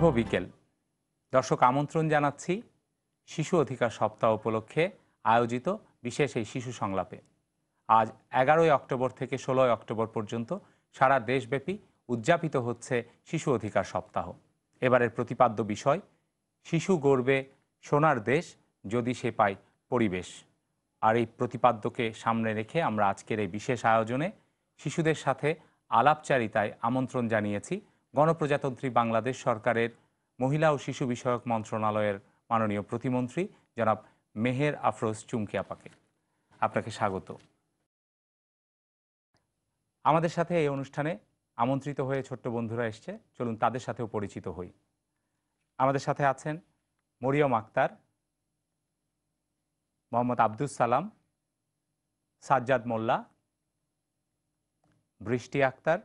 শুভ বিকেল দর্শক, আমন্ত্রণ জানাচ্ছি শিশু অধিকার সপ্তাহ উপলক্ষে আয়োজিত বিশেষ এই শিশু সংলাপে। আজ 11ই অক্টোবর থেকে 16ই অক্টোবর পর্যন্ত সারা দেশব্যাপী উদযাপিত হচ্ছে শিশু অধিকার সপ্তাহ। এবারের প্রতিপাদ্য বিষয় শিশু গড়বে সোনার দেশ যদি সে পায় পরিবেশ। আর এই প্রতিপাদ্যকে সামনে রেখে আমরা আজকের এই বিশেষ আয়োজনে শিশুদের সাথে আলাপচারিতায় আমন্ত্রণ জানিয়েছি গণপ্রজাতন্ত্রী বাংলাদেশ সরকারের মহিলা ও শিশু বিষয়ক মন্ত্রণালয়ের মাননীয় প্রতিমন্ত্রী জনাব মেহের আফরোজ চুমকি আপাকে। আপনাকে স্বাগত। আমাদের সাথে এই অনুষ্ঠানে আমন্ত্রিত হয়ে ছোট্ট বন্ধুরা এসছে, চলুন তাদের সাথেও পরিচিত হই। আমাদের সাথে আছেন মরিয়ম আক্তার, মোহাম্মদ আব্দুস সালাম, সাজ্জাদ মোল্লা, বৃষ্টি আক্তার,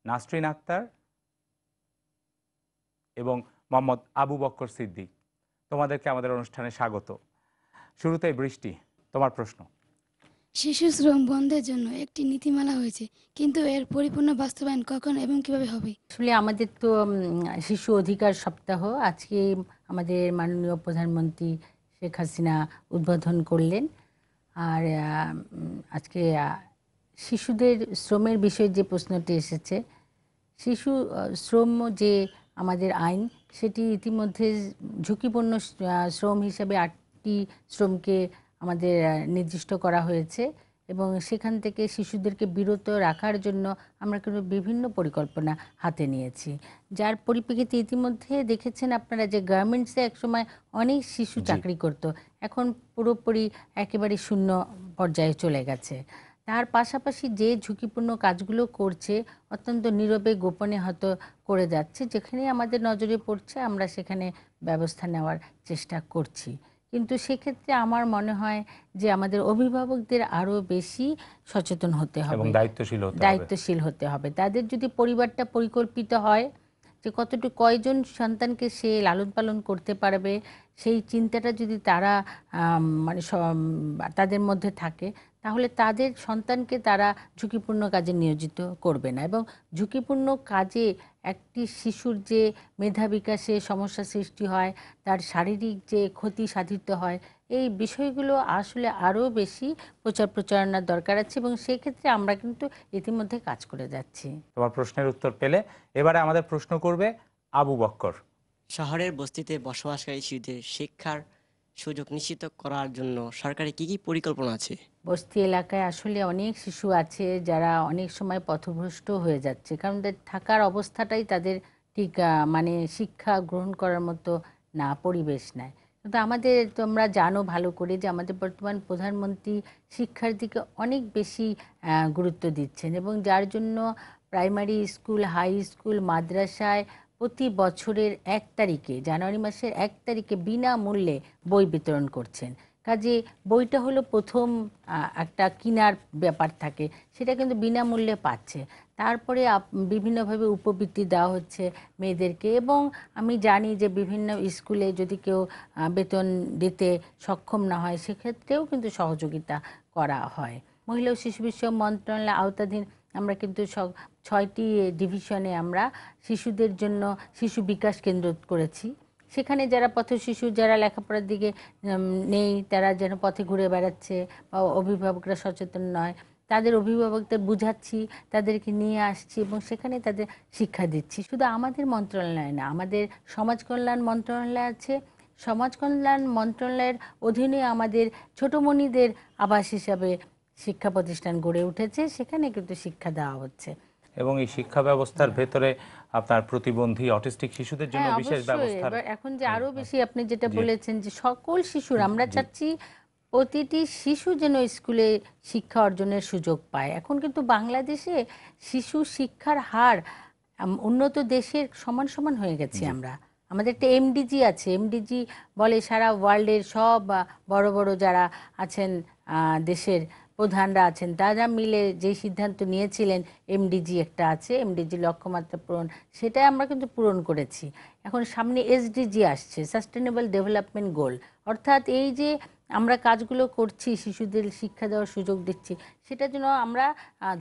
নাসরিন আক্তার এবং মোহাম্মদ আবু বক্কর সিদ্দিক। তোমাদেরকে আমাদের অনুষ্ঠানে স্বাগত। শুরুতেই বৃষ্টি, তোমার প্রশ্ন। শিশু শ্রম বন্ধের জন্য একটি নীতিমালা হয়েছে, কিন্তু এর পরিপূর্ণ বাস্তবায়ন কখন এবং কিভাবে হবে? আসলে আমাদের তো শিশু অধিকার সপ্তাহ আজকে আমাদের মাননীয় প্রধানমন্ত্রী শেখ হাসিনা উদ্বোধন করলেন। আর আজকে শিশুদের শ্রমের বিষয়ে যে প্রশ্নটি এসেছে, শিশু শ্রম যে আমাদের আইন, সেটি ইতিমধ্যে ঝুঁকিপূর্ণ শ্রম হিসাবে 8টি শ্রমকে আমাদের নির্দিষ্ট করা হয়েছে এবং সেখান থেকে শিশুদেরকে বিরত রাখার জন্য আমরা কিন্তু বিভিন্ন পরিকল্পনা হাতে নিয়েছি, যার পরিপ্রেক্ষিতে ইতিমধ্যে দেখেছেন আপনারা যে গার্মেন্টসে একসময় অনেক শিশু চাকরি করত, এখন পুরোপুরি একেবারে শূন্য পর্যায়ে চলে গেছে। তার পাশাপাশি যে ঝুঁকিপূর্ণ কাজগুলো করছে অত্যন্ত নীরবে গোপনে হয়তো করে যাচ্ছে, যেখানে আমাদের নজরে পড়ছে আমরা সেখানে ব্যবস্থা নেওয়ার চেষ্টা করছি। কিন্তু সেক্ষেত্রে আমার মনে হয় যে আমাদের অভিভাবকদের আরও বেশি সচেতন হতে হবে এবং দায়িত্বশীল হতে হবে। তাদের যদি পরিবারটা পরিকল্পিত হয় যে কয়জন সন্তানকে সে লালন পালন করতে পারবে, সেই চিন্তাটা যদি তারা মানে তাদের মধ্যে থাকে, তাহলে তাদের সন্তানকে তারা ঝুঁকিপূর্ণ কাজে নিয়োজিত করবে না। এবং ঝুঁকিপূর্ণ কাজে একটি শিশুর যে মেধা বিকাশে সমস্যা সৃষ্টি হয়, তার শারীরিক যে ক্ষতি সাধিত হয়, এই বিষয়গুলো আসলে আরও বেশি প্রচারণার দরকার আছে এবং সেই ক্ষেত্রে আমরা কিন্তু ইতিমধ্যে কাজ করে যাচ্ছি। তোমার প্রশ্নের উত্তর পেলে এবারে আমাদের প্রশ্ন করবে আবু বক্কর। শহরের বস্তিতে বসবাসকারী শিশুদের শিক্ষার সুযোগ নিশ্চিত করার জন্য সরকারের কি কি পরিকল্পনা আছে? বস্তি এলাকায় আসলে অনেক শিশু আছে যারা অনেক সময় পথভ্রষ্ট হয়ে যাচ্ছে, কারণ থাকার অবস্থাটাই তাদের ঠিক মানে শিক্ষা গ্রহণ করার মতো না, পরিবেশ নেয়। কিন্তু আমাদের তোমরা জানো ভালো করে যে আমাদের বর্তমান প্রধানমন্ত্রী শিক্ষার দিকে অনেক বেশি গুরুত্ব দিচ্ছেন এবং যার জন্য প্রাইমারি স্কুল, হাই স্কুল, মাদ্রাসায় প্রতি বছরের 1 তারিখে, জানুয়ারি মাসের 1 তারিখে বিনামূল্যে বই বিতরণ করছেন। কাজে বইটা হলো প্রথম একটা কেনার ব্যাপার থাকে, সেটা কিন্তু বিনামূল্যে পাচ্ছে। তারপরে বিভিন্নভাবে উপবৃত্তি দেওয়া হচ্ছে মেয়েদেরকে এবং আমি জানি যে বিভিন্ন স্কুলে যদি কেউ বেতন দিতে সক্ষম না হয়, সেক্ষেত্রেও কিন্তু সহযোগিতা করা হয়। মহিলা ও শিশু বিষয়ক মন্ত্রণালয়ের আওতাধীন আমরা কিন্তু 6টি ডিভিশনে আমরা শিশুদের জন্য শিশু বিকাশ কেন্দ্র করেছি। সেখানে যারা পথ শিশু, যারা লেখাপড়ার দিকে নেই, তারা যেন পথে ঘুরে বেড়াচ্ছে বা অভিভাবকরা সচেতন নয়, তাদের অভিভাবকদের বুঝাচ্ছি, তাদেরকে নিয়ে আসছি এবং সেখানে তাদের শিক্ষা দিচ্ছি। শুধু আমাদের মন্ত্রণালয় না, আমাদের সমাজ কল্যাণ মন্ত্রণালয় আছে। সমাজ কল্যাণ মন্ত্রণালয়ের অধীনে আমাদের ছোটমণিদের আবাস হিসাবে শিক্ষা প্রতিষ্ঠান গড়ে উঠেছে, সেখানে কিন্তু শিক্ষা দেওয়া হচ্ছে। এবং এই শিক্ষা ব্যবস্থার ভেতরে আপনার প্রতিবন্ধী অটিস্টিক শিশুদের জন্য বিশেষ ব্যবস্থা এখন যে আরো বেশি আপনি যেটা বলেছেন যে সকল শিশুর, আমরা চাচ্ছি প্রতিটি শিশু যেন স্কুলে শিক্ষা অর্জনের সুযোগ পায়। এখন কিন্তু বাংলাদেশে শিশু শিক্ষার হার উন্নত দেশের সমান সমান হয়ে গেছে। আমাদের একটা এমডিজি আছে, এমডিজি বলে সারা ওয়ার্ল্ডের সব বড় বড় যারা আছেন দেশের প্রধানরা আছেন, তারা মিলে যে সিদ্ধান্ত নিয়েছিলেন, এমডিজি একটা আছে, এমডিজি লক্ষ্যমাত্রা পূরণ, সেটাই আমরা কিন্তু পূরণ করেছি। এখন সামনে এসডিজি আসছে, সাস্টেনেবল ডেভেলপমেন্ট গোল, অর্থাৎ এই যে আমরা কাজগুলো করছি, শিশুদের শিক্ষা দেওয়ার সুযোগ দিচ্ছি, সেটা যেন আমরা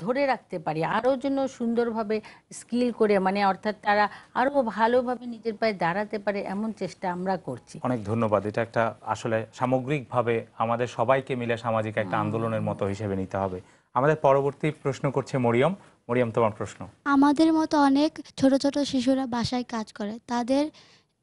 ধরে রাখতে পারি, আরও যেন সুন্দরভাবে স্কিল করে, মানে অর্থাৎ তারা আরও ভালোভাবে নিজের পায়ে দাঁড়াতে পারে, এমন চেষ্টা আমরা করছি। অনেক ধন্যবাদ। এটা একটা আসলে সামগ্রিকভাবে আমাদের সবাইকে মিলে সামাজিক একটা আন্দোলনের মতো হিসেবে নিতে হবে। আমাদের পরবর্তী প্রশ্ন করছে মরিয়ম। মরিয়ম, তোমার প্রশ্ন। আমাদের মতো অনেক ছোট ছোট শিশুরা বাসায় কাজ করে, তাদের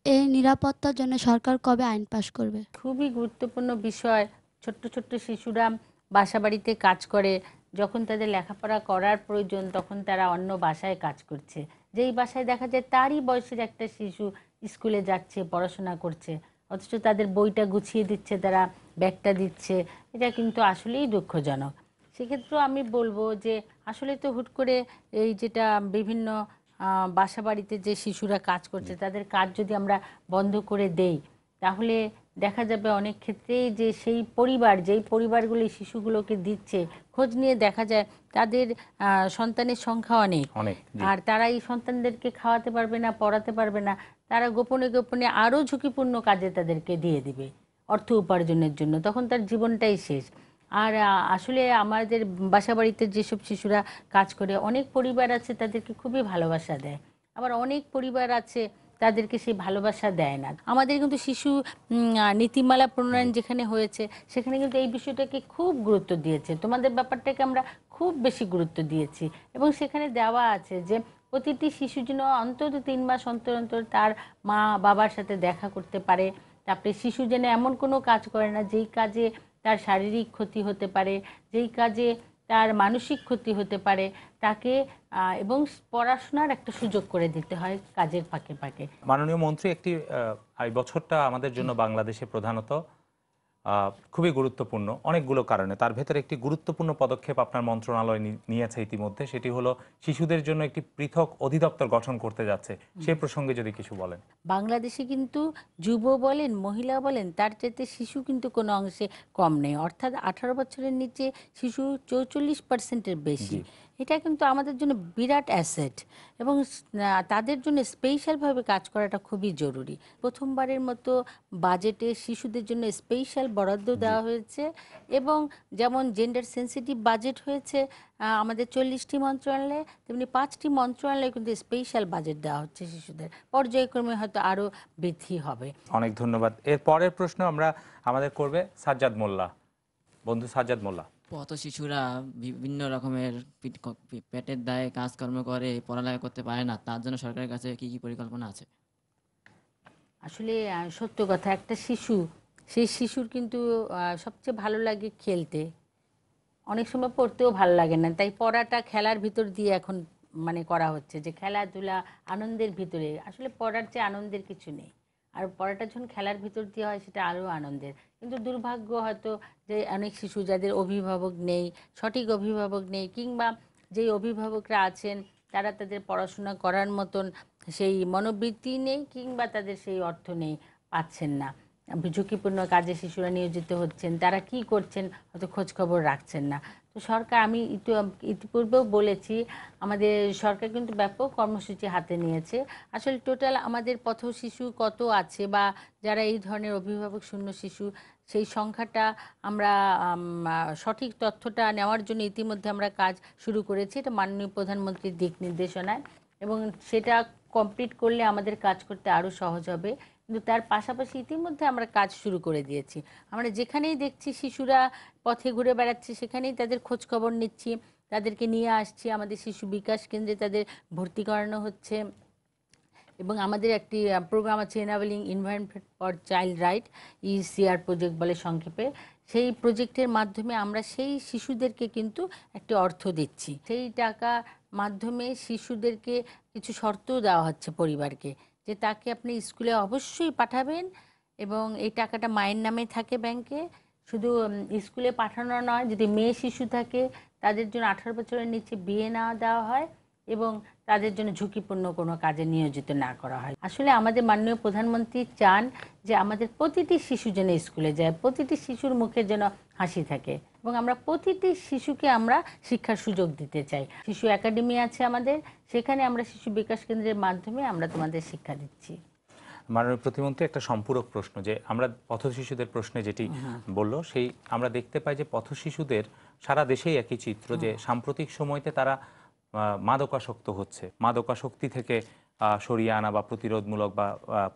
এই নিরাপত্তার জন্য সরকার কবে আইন পাশ করবে? খুবই গুরুত্বপূর্ণ বিষয়। ছোট্ট ছোট্ট শিশুরা বাসা বাড়িতে কাজ করে, যখন তাদের লেখাপড়া করার প্রয়োজন তখন তারা অন্য বাসায় কাজ করছে। যেই বাসায় দেখা যায় তারই বয়সের একটা শিশু স্কুলে যাচ্ছে, পড়াশোনা করছে, অথচ তাদের বইটা গুছিয়ে দিচ্ছে, তারা ব্যাগটা দিচ্ছে, এটা কিন্তু আসলেই দুঃখজনক। সেক্ষেত্রেও আমি বলবো যে আসলে তো হুট করে এই যেটা বিভিন্ন বাসা বাড়িতে যে শিশুরা কাজ করছে তাদের কাজ যদি আমরা বন্ধ করে দেই, তাহলে দেখা যাবে অনেক ক্ষেত্রেই যে সেই পরিবার, যেই পরিবারগুলি শিশুগুলোকে দিচ্ছে, খোঁজ নিয়ে দেখা যায় তাদের সন্তানের সংখ্যা অনেক, আর তারা এই সন্তানদেরকে খাওয়াতে পারবে না, পড়াতে পারবে না, তারা গোপনে গোপনে আরও ঝুঁকিপূর্ণ কাজে তাদেরকে দিয়ে দিবে অর্থ উপার্জনের জন্য, তখন তার জীবনটাই শেষ। আর আসলে আমাদের বাসাবাড়িতে যেসব শিশুরা কাজ করে, অনেক পরিবার আছে তাদেরকে খুবই ভালোবাসা দেয়, আবার অনেক পরিবার আছে তাদেরকে সেই ভালোবাসা দেয় না। আমাদের কিন্তু শিশু নীতিমালা প্রণয়ন যেখানে হয়েছে সেখানে কিন্তু এই বিষয়টাকে খুব গুরুত্ব দিয়েছে, তোমাদের ব্যাপারটাকে আমরা খুব বেশি গুরুত্ব দিয়েছি, এবং সেখানে দেওয়া আছে যে প্রতিটি শিশু যেন অন্তত 3 মাস অন্তর অন্তর তার মা বাবার সাথে দেখা করতে পারে। তারপরে শিশু যেন এমন কোনো কাজ করে না যেই কাজে তার শারীরিক ক্ষতি হতে পারে, যেই কাজে তার মানসিক ক্ষতি হতে পারে, তাকে এবং পড়াশোনার একটা সুযোগ করে দিতে হয় কাজের ফাঁকে ফাঁকে। মাননীয় মন্ত্রী, একটি এই বছরটা আমাদের জন্য বাংলাদেশে প্রধানত খুবই গুরুত্বপূর্ণ অনেকগুলো কারণে। তার ভেতরে একটি গুরুত্বপূর্ণ পদক্ষেপ আপনার মন্ত্রণালয় নিয়েছে ইতিমধ্যে, সেটি হলো শিশুদের জন্য একটি পৃথক অধিদপ্তর গঠন করতে যাচ্ছে। সেই প্রসঙ্গে যদি কিছু বলেন। বাংলাদেশে কিন্তু যুব বলেন, মহিলা বলেন, তার চাইতে শিশু কিন্তু কোনো অংশে কম নেই, অর্থাৎ 18 বছরের নিচে শিশু 44%-এর বেশি। এটা কিন্তু আমাদের জন্য বিরাট অ্যাসেট, এবং তাদের জন্য স্পেশালভাবে কাজ করাটা খুবই জরুরি। প্রথমবারের মতো বাজেটে শিশুদের জন্য স্পেশাল বরাদ্দ দেওয়া হয়েছে, এবং যেমন জেন্ডার সেন্সিটিভ বাজেট হয়েছে আমাদের 40টি মন্ত্রণালয়ে, তেমনি 5টি মন্ত্রণালয়ে কিন্তু স্পেশাল বাজেট দেওয়া হচ্ছে শিশুদের, পর্যায়ক্রমে হয়তো আরও বৃদ্ধি হবে। অনেক ধন্যবাদ। এর পরের প্রশ্ন আমাদের করবে সাজ্জাদ মোল্লা। বন্ধু সাজ্জাদ মোল্লা। পথ শিশুরা বিভিন্ন রকমের পেটের দায়ে কাজকর্ম করে, পড়ালেখা করতে পারে না, তার জন্য সরকারের কাছে কি কি পরিকল্পনা আছে? আসলে সত্য কথা, একটা শিশু, সেই শিশুর কিন্তু সবচেয়ে ভালো লাগে খেলতে, অনেক সময় পড়তেও ভালো লাগে না, তাই পড়াটা খেলার ভিতর দিয়ে এখন মানে করা হচ্ছে, যে খেলাধুলা আনন্দের ভিতরে, আসলে পড়ার চেয়ে আনন্দের কিছু নেই, আর পড়াটা যখন খেলার ভিতর দিয়ে হয় সেটা আরও আনন্দের। কিন্তু দুর্ভাগ্য হয়তো যে অনেক শিশু যাদের অভিভাবক নেই, সঠিক অভিভাবক নেই, কিংবা যেই অভিভাবকরা আছেন তারা তাদের পড়াশোনা করার মতন সেই মনোবৃত্তি নেই, কিংবা তাদের সেই অর্থ নেই, পাচ্ছেন না, ঝুঁকিপূর্ণ কাজে শিশুরা নিয়োজিত হচ্ছেন, তারা কি করছেন হয়তো খোঁজখবর রাখছেন না। তো সরকার, আমি ইতিপূর্বেও বলেছি, আমাদের সরকার কিন্তু ব্যাপক কর্মসূচি হাতে নিয়েছে। আসলে টোটাল আমাদের পথ শিশু কত আছে, বা যারা এই ধরনের অভিভাবক শূন্য শিশু, সেই সংখ্যাটা আমরা সঠিক তথ্যটা নেওয়ার জন্য ইতিমধ্যে আমরা কাজ শুরু করেছি, এটা মাননীয় প্রধানমন্ত্রীর দিক নির্দেশনায়, এবং সেটা কমপ্লিট করলে আমাদের কাজ করতে আরও সহজ হবে। কিন্তু তার পাশাপাশি ইতিমধ্যে আমরা কাজ শুরু করে দিয়েছি, আমরা যেখানেই দেখছি শিশুরা পথে ঘুরে বেড়াচ্ছে সেখানেই তাদের খোঁজ খবর নিচ্ছি, তাদেরকে নিয়ে আসছি, আমাদের শিশু বিকাশ কেন্দ্রে তাদের ভর্তি করানো হচ্ছে, এবং আমাদের একটি প্রোগ্রাম আছে এনাবেলিং environment for child right, ECR project বলে সংক্ষেপে। সেই প্রজেক্টের মাধ্যমে আমরা সেই শিশুদেরকে কিন্তু একটি অর্থ দিচ্ছি, সেই টাকা মাধ্যমে শিশুদেরকে কিছু শর্তও দেওয়া হচ্ছে পরিবারকে, যে তাকে আপনি স্কুলে অবশ্যই পাঠাবেন, এবং এই টাকাটা মায়ের নামে থাকে ব্যাংকে। শুধু স্কুলে পাঠানো নয়, যদি মেয়ে শিশু থাকে তাদের জন্য 18 বছরের নিচে বিয়ে না দেওয়া হয়, এবং তাদের জন্য ঝুঁকিপূর্ণ কোনো কাজে নিয়োজিত না করা হয়। আসলে আমাদের মাননীয় প্রধানমন্ত্রী চান যে আমাদের প্রতিটি শিশু যেন স্কুলে যায়, প্রতিটি শিশুর মুখে যেন হাসি থাকে, এবং আমরা প্রতিটি শিশুকে আমরা শিক্ষার সুযোগ দিতে চাই। শিশু একাডেমি আছে আমাদের, সেখানে আমরা শিশু বিকাশ কেন্দ্রের মাধ্যমে আমরা তোমাদের শিক্ষা দিচ্ছি। মাননীয় প্রতিমন্ত্রী, একটা সম্পূরক প্রশ্ন, যে আমরা পথ শিশুদের প্রশ্নে যেটি বলল, সেই আমরা দেখতে পাই যে পথ শিশুদের সারা দেশেই একই চিত্র, যে সাম্প্রতিক সময়তে তারা মাদকাসক্ত হচ্ছে, মাদকাসক্তি থেকে সরিয়ে আনা বা প্রতিরোধমূলক বা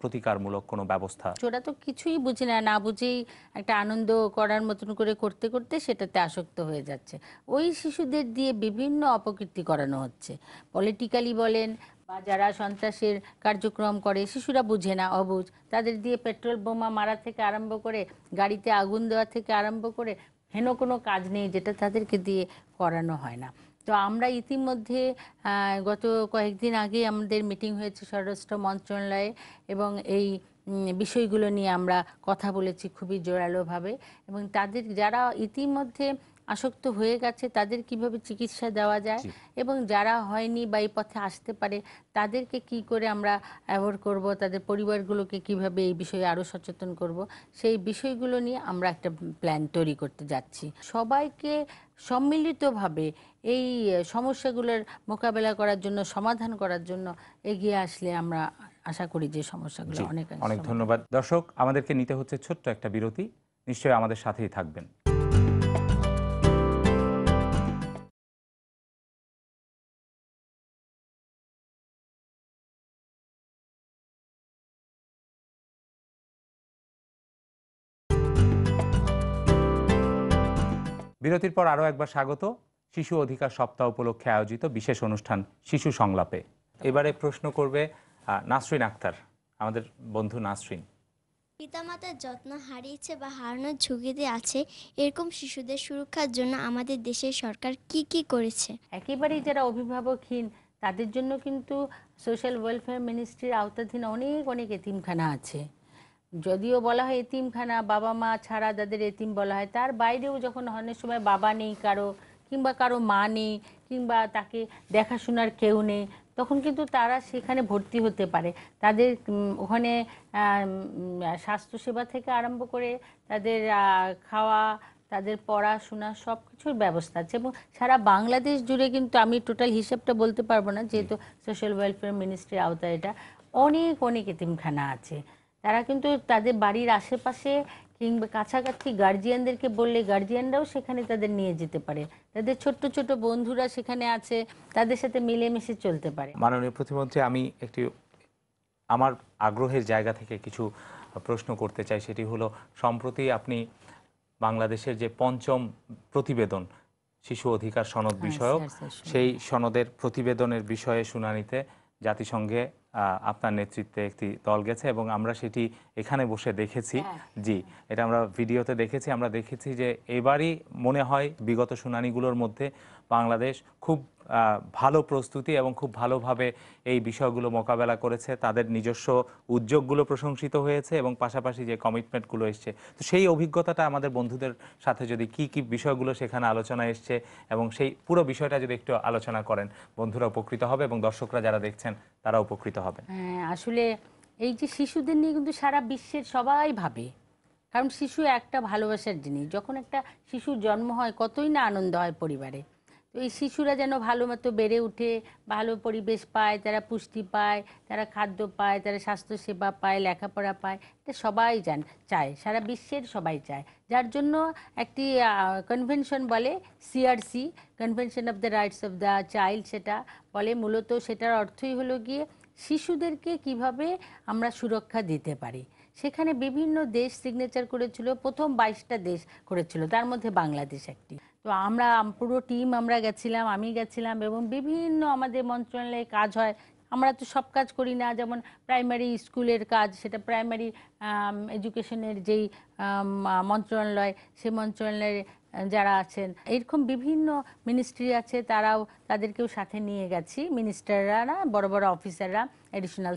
প্রতিকারমূলক কোনো ব্যবস্থা। ওরা তো কিছুই বুঝে না, না বুঝেই একটা আনন্দ করার মতন করে করতে করতে সেটাতে আসক্ত হয়ে যাচ্ছে। ওই শিশুদের দিয়ে বিভিন্ন অপকীর্তি করানো হচ্ছে, পলিটিক্যালি বলেন বা যারা সন্ত্রাসের কার্যক্রম করে, শিশুরা বুঝে না, অবুঝ, তাদের দিয়ে পেট্রোল বোমা মারা থেকে আরম্ভ করে গাড়িতে আগুন দেওয়া থেকে আরম্ভ করে হেন কোনো কাজ নেই যেটা তাদেরকে দিয়ে করানো হয় না। তো আমরা ইতিমধ্যে গত কয়েকদিন আগে আমাদের মিটিং হয়েছে স্বরাষ্ট্র মন্ত্রণালয়ে, এবং এই বিষয়গুলো নিয়ে আমরা কথা বলেছি খুবই জোরালোভাবে, এবং তাদের যারা ইতিমধ্যে আসক্ত হয়ে গেছে তাদের কিভাবে চিকিৎসা দেওয়া যায়, এবং যারা হয়নি বা এই পথে আসতে পারে তাদেরকে কি করে আমরা অ্যাভয়েড করব, তাদের পরিবারগুলোকে কিভাবে এই বিষয়ে আরও সচেতন করব, সেই বিষয়গুলো নিয়ে আমরা একটা প্ল্যান তৈরি করতে যাচ্ছি। সবাইকে সম্মিলিতভাবে এই সমস্যাগুলোর মোকাবেলা করার জন্য, সমাধান করার জন্য এগিয়ে আসলে আমরা আশা করি যে সমস্যাগুলো অনেক অনেক ধন্যবাদ। দর্শক, আমাদেরকে নিতে হচ্ছে ছোট্ট একটা বিরতি, নিশ্চয়ই আমাদের সাথেই থাকবেন। বিরতির পর আরও একবার স্বাগত শিশু অধিকার সপ্তাহ উপলক্ষে আয়োজিত বিশেষ অনুষ্ঠান শিশু সংলাপে। এবারে প্রশ্ন করবে নাসরিন আক্তার, আমাদের বন্ধু নাসরিন। পিতামাতার যত্ন হারিয়েছে বা হারানোর ঝুঁকিতে আছে এরকম শিশুদের সুরক্ষার জন্য আমাদের দেশের সরকার কি কি করেছে? একেবারেই যারা অভিভাবকহীন তাদের জন্য কিন্তু সোশ্যাল ওয়েলফেয়ার মিনিস্ট্রির আওতাধীন অনেক অনেক এতিমখানা আছে। যদিও বলা হয় এতিমখানা বাবা মা ছাড়া যাদের এতিম বলা হয়, তার বাইরেও যখন অনেক সময় বাবা নেই কারো, কিংবা কারো মা নেই, কিংবা তাকে দেখাশোনার কেউ নেই, তখন কিন্তু তারা সেখানে ভর্তি হতে পারে। তাদের ওখানে স্বাস্থ্যসেবা থেকে আরম্ভ করে তাদের খাওয়া, তাদের পড়াশোনা সব কিছুর ব্যবস্থা আছে, এবং সারা বাংলাদেশ জুড়ে কিন্তু আমি টোটাল হিসেবটা বলতে পারবো না যেহেতু সোশ্যাল ওয়েলফেয়ার মিনিস্ট্রির আওতায় এটা, অনেক অনেক এতিমখানা আছে। তারা কিন্তু তাদের বাড়ির আশেপাশে কিংবা কাছাকাছি গার্জিয়ানদেরকে বললে গার্জিয়ানরাও সেখানে তাদের নিয়ে যেতে পারে, তাদের ছোট্ট ছোট বন্ধুরা সেখানে আছে, তাদের সাথে মিলেমিশে চলতে পারে। মাননীয় প্রতিমন্ত্রী, আমি একটি আমার আগ্রহের জায়গা থেকে কিছু প্রশ্ন করতে চাই। সেটি হলো, সম্প্রতি আপনি বাংলাদেশের যে পঞ্চম প্রতিবেদন শিশু অধিকার সনদ বিষয়ক, সেই সনদের প্রতিবেদনের বিষয়ে শুনানিতে জাতিসংঘে আপনার নেতৃত্বে একটি দল গেছে, এবং আমরা সেটি এখানে বসে দেখেছি। জি, এটা আমরা ভিডিওতে দেখেছি। আমরা দেখেছি যে এবারই মনে হয় বিগত শুনানিগুলোর মধ্যে বাংলাদেশ খুব ভালো প্রস্তুতি এবং খুব ভালোভাবে এই বিষয়গুলো মোকাবেলা করেছে। তাদের নিজস্ব উদ্যোগগুলো প্রশংসিত হয়েছে এবং পাশাপাশি যে কমিটমেন্টগুলো এসছে, তো সেই অভিজ্ঞতাটা আমাদের বন্ধুদের সাথে যদি কি কি বিষয়গুলো সেখানে আলোচনা এসছে এবং সেই পুরো বিষয়টা যদি একটু আলোচনা করেন, বন্ধুরা উপকৃত হবে এবং দর্শকরা যারা দেখছেন তারা উপকৃত হবে। হ্যাঁ, আসলে এই যে শিশুদের নিয়ে কিন্তু সারা বিশ্বের সবাই ভাবে, কারণ শিশু একটা ভালোবাসার জিনিস। যখন একটা শিশুর জন্ম হয় কতই না আনন্দ হয় পরিবারে। তো এই শিশুরা যেন ভালো মতো বেড়ে উঠে, ভালো পরিবেশ পায়, তারা পুষ্টি পায়, তারা খাদ্য পায়, তারা স্বাস্থ্যসেবা পায়, লেখাপড়া পায়, এটা সবাই চায়, সারা বিশ্বের সবাই চায়। যার জন্য একটি কনভেনশন বলে CRC, convention of the rights of the child, সেটা বলে মূলত, সেটার অর্থই হলো গিয়ে শিশুদেরকে কিভাবে আমরা সুরক্ষা দিতে পারি। সেখানে বিভিন্ন দেশ সিগনেচার করেছিল, প্রথম 22টা দেশ করেছিল, তার মধ্যে বাংলাদেশ একটি। তো আমরা পুরো টিম আমরা গেছিলাম, আমি গেছিলাম, এবং বিভিন্ন আমাদের মন্ত্রণালয়ে কাজ হয়। আমরা তো সব কাজ করি না, যেমন প্রাইমারি স্কুলের কাজ, সেটা প্রাইমারি এডুকেশনের যেই মন্ত্রণালয়, সেই মন্ত্রণালয়ের যারা আছেন, এরকম বিভিন্ন মিনিস্ট্রি আছে, তারাও তাদেরকেও সাথে নিয়ে গেছি, মিনিস্টাররা না, বড় বড় অফিসাররা, অ্যাডিশনাল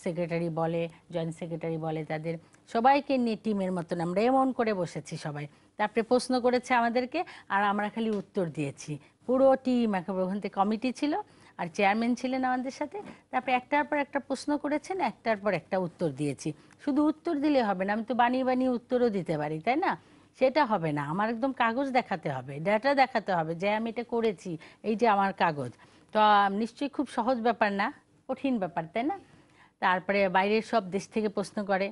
সেক্রেটারি বলে, জয়েন্ট সেক্রেটারি বলে, তাদের সবাইকে নিয়ে টিমের মতন আমরা এমন করে বসেছি সবাই। তারপরে প্রশ্ন করেছে আমাদেরকে, আর আমরা খালি উত্তর দিয়েছি, পুরো টিম একেবারে। ওখান থেকে কমিটি ছিল আর চেয়ারম্যান ছিলেন আমাদের সাথে। তারপরে একটার পর একটা প্রশ্ন করেছেন, একটার পর একটা উত্তর দিয়েছি। শুধু উত্তর দিলে হবে না, আমি তো বানিয়ে বানিয়ে উত্তরও দিতে পারি, তাই না? সেটা হবে না, আমার একদম কাগজ দেখাতে হবে, ডাটা দেখাতে হবে যে আমি এটা করেছি, এই যে আমার কাগজ। তো নিশ্চয়ই খুব সহজ ব্যাপার না, কঠিন ব্যাপার, তাই না? তারপরে বাইরের সব দেশ থেকে প্রশ্ন করে।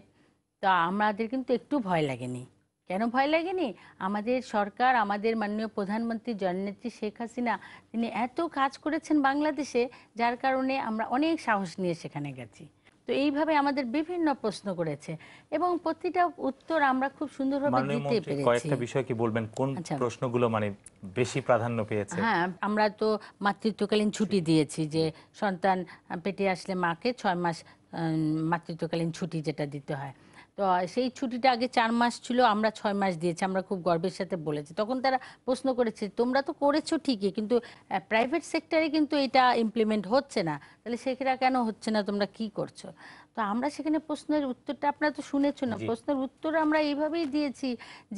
তো আমাদের কিন্তু একটু ভয় লাগেনি। কেন ভয় লাগেনি? আমাদের সরকার, আমাদের মাননীয় প্রধানমন্ত্রী জননেত্রী শেখ হাসিনা, তিনি এত কাজ করেছেন বাংলাদেশে, যার কারণে আমরা অনেক সাহস নিয়ে সেখানে গেছি। তো এইভাবে আমাদের বিভিন্ন প্রশ্ন করেছে এবং প্রতিটা উত্তর আমরা খুব সুন্দরভাবে মাননীয় দিতে মন্ত্রী, পেরেছি। কয়েকটা বিষয় কি বলবেন কোন আচ্ছা। প্রশ্নগুলো মানে বেশি প্রাধান্য পেয়েছে? হ্যাঁ, আমরা তো মাতৃত্বকালীন ছুটি দিয়েছি, যে সন্তান পেটে আসলে মাকে 6 মাস মাতৃত্বকালীন ছুটি যেটা দিতে হয়। তো সেই ছুটিটা আগে 4 মাস ছিল, আমরা 6 মাস দিয়েছি। আমরা খুব গর্বের সাথে বলেছি। তখন তারা প্রশ্ন করেছে, তোমরা তো করেছো ঠিকই, কিন্তু প্রাইভেট সেক্টরে কিন্তু এটা ইমপ্লিমেন্ট হচ্ছে না, তাহলে সেখানে কেন হচ্ছে না, তোমরা কি করছো? তো আমরা সেখানে প্রশ্নের উত্তরটা, আপনারা তো শুনেছো না, প্রশ্নের উত্তর আমরা এইভাবেই দিয়েছি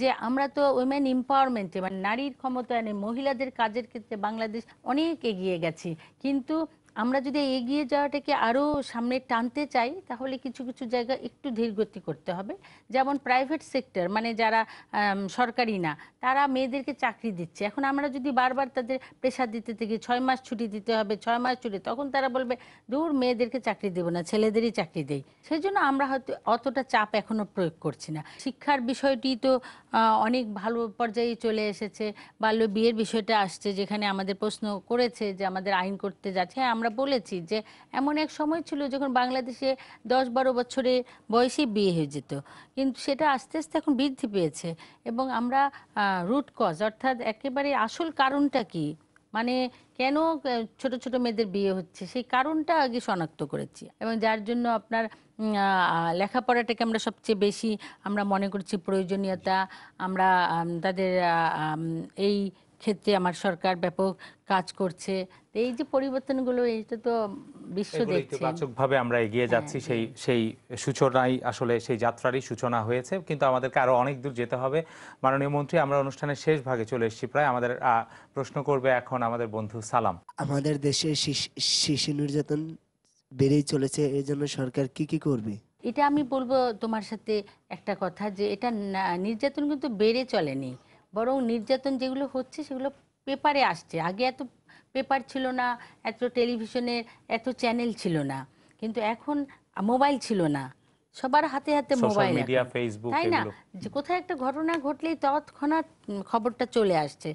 যে আমরা তো উইমেন এম্পাওয়ারমেন্টে, মানে নারীর ক্ষমতায়নে, মহিলাদের কাজের ক্ষেত্রে বাংলাদেশ অনেক এগিয়ে গেছি। কিন্তু আমরা যদি এগিয়ে যাওয়াটাকে আরও সামনে টানতে চাই, তাহলে কিছু কিছু জায়গা একটু ধীরগতি করতে হবে। যেমন প্রাইভেট সেক্টর, মানে যারা সরকারি না, তারা মেয়েদেরকে চাকরি দিচ্ছে। এখন আমরা যদি বারবার তাদের প্রেশার দিতে থাকি 6 মাস ছুটি দিতে হবে, 6 মাস ছুটি, তখন তারা বলবে দূর, মেয়েদেরকে চাকরি দেবো না, ছেলেদেরই চাকরি দেই। সেই জন্য আমরা হয়তো অতটা চাপ এখনো প্রয়োগ করছি না। শিক্ষার বিষয়টি তো অনেক ভালো পর্যায়ে চলে এসেছে। বাল্য বিয়ের বিষয়টা আসছে, যেখানে আমাদের প্রশ্ন করেছে যে আমাদের আইন করতে যাচ্ছে। হ্যাঁ, আমরা বলেছি যে এমন এক সময় ছিল যখন বাংলাদেশে 10-12 বছরে বয়সে বিয়ে হয়ে যেত, কিন্তু সেটা আস্তে আস্তে এখন বৃদ্ধি পেয়েছে। এবং আমরা রুট কজ, অর্থাৎ একেবারে আসল কারণটা কি, মানে কেন ছোট ছোট মেয়েদের বিয়ে হচ্ছে, সেই কারণটা আগে শনাক্ত করেছি। এবং যার জন্য আপনার লেখাপড়াটাকে আমরা সবচেয়ে বেশি আমরা মনে করছি প্রয়োজনীয়তা। আমরা তাদের এই ক্ষেত্রে আমার সরকার ব্যাপক কাজ করছে। তো এই যে পরিবর্তনগুলো, এইটা তো বিশ্ব দেখছে। ইতিবাচকভাবে আমরা এগিয়ে যাচ্ছি, সেই সূচনাই আসলে, সেই যাত্রারই সূচনা হয়েছে, কিন্তু আমাদেরকে আরো অনেক দূর যেতে হবে। মাননীয় মন্ত্রী, আমরা অনুষ্ঠানের শেষ ভাগে চলে এসেছি প্রায়। আমাদের প্রশ্ন করবে এখন আমাদের বন্ধু সালাম। আমাদের দেশে শিশু নির্যাতন বেড়েই চলেছে, এর জন্য সরকার কি কি করবে? এটা আমি বলবো তোমার সাথে একটা কথা, যে এটা নির্যাতন কিন্তু বেড়ে চলেনি, বরং নির্যাতন যেগুলো হচ্ছে সেগুলো পেপারে আসছে। আগে এত পেপার ছিল না, এত টেলিভিশনে এত চ্যানেল ছিল না, কিন্তু এখন মোবাইল ছিল না, সবার হাতে হাতে সোশ্যাল মোবাইল, মিডিয়া, ফেসবুক, তাই না? এগুলো। যে কোথায় একটা ঘটনা ঘটলেই তৎক্ষণাৎ খবরটা চলে আসছে।